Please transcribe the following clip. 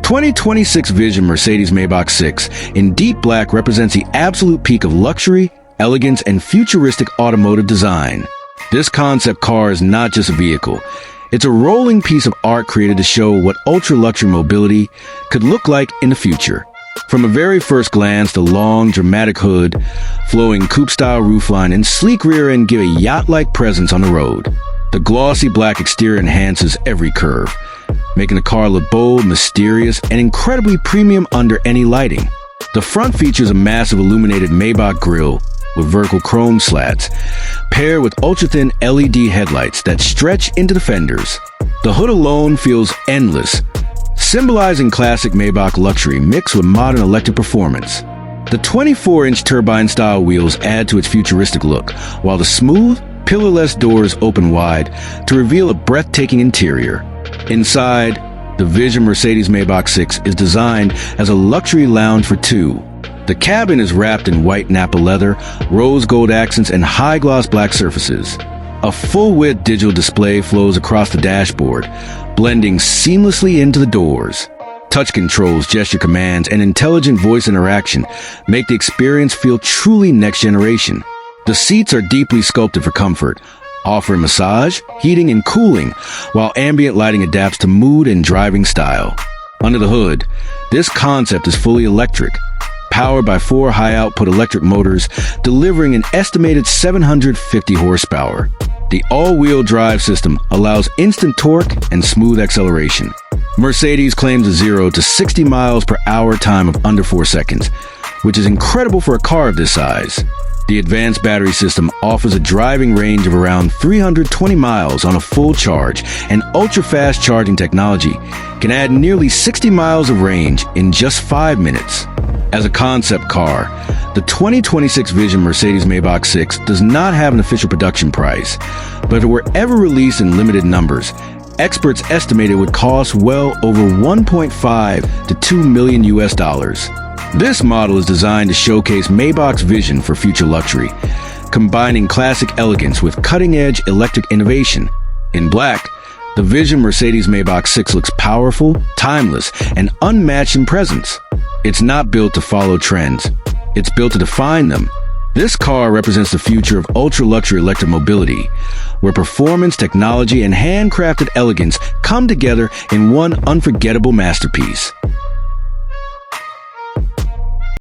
2026 Vision Mercedes-Maybach 6 in deep black represents the absolute peak of luxury, elegance, and futuristic automotive design. This concept car is not just a vehicle. It's a rolling piece of art created to show what ultra-luxury mobility could look like in the future. From a very first glance, the long, dramatic hood, flowing coupe-style roofline, and sleek rear end give a yacht-like presence on the road. The glossy black exterior enhances every curve, making the car look bold, mysterious, and incredibly premium under any lighting. The front features a massive illuminated Maybach grille with vertical chrome slats, paired with ultra-thin LED headlights that stretch into the fenders. The hood alone feels endless, symbolizing classic Maybach luxury mixed with modern electric performance. The 24-inch turbine-style wheels add to its futuristic look, while the smooth, pillarless doors open wide to reveal a breathtaking interior. Inside, the Vision Mercedes-Maybach 6 is designed as a luxury lounge for two. The cabin is wrapped in white Nappa leather, rose gold accents, and high-gloss black surfaces. A full-width digital display flows across the dashboard, blending seamlessly into the doors. Touch controls, gesture commands, and intelligent voice interaction make the experience feel truly next-generation. The seats are deeply sculpted for comfort, offering massage, heating, and cooling, while ambient lighting adapts to mood and driving style. Under the hood, this concept is fully electric, powered by 4 high-output electric motors, delivering an estimated 750 horsepower. The all-wheel drive system allows instant torque and smooth acceleration. Mercedes claims a 0 to 60 miles per hour time of under 4 seconds, which is incredible for a car of this size. The advanced battery system offers a driving range of around 320 miles on a full charge, and ultra-fast charging technology can add nearly 60 miles of range in just 5 minutes. As a concept car, the 2026 Vision Mercedes-Maybach 6 does not have an official production price, but if it were ever released in limited numbers, experts estimate it would cost well over 1.5 to 2 million US dollars. This model is designed to showcase Maybach's vision for future luxury, combining classic elegance with cutting-edge electric innovation. In black, the Vision Mercedes-Maybach 6 looks powerful, timeless, and unmatched in presence. It's not built to follow trends. It's built to define them. This car represents the future of ultra-luxury electric mobility, where performance, technology, and handcrafted elegance come together in one unforgettable masterpiece.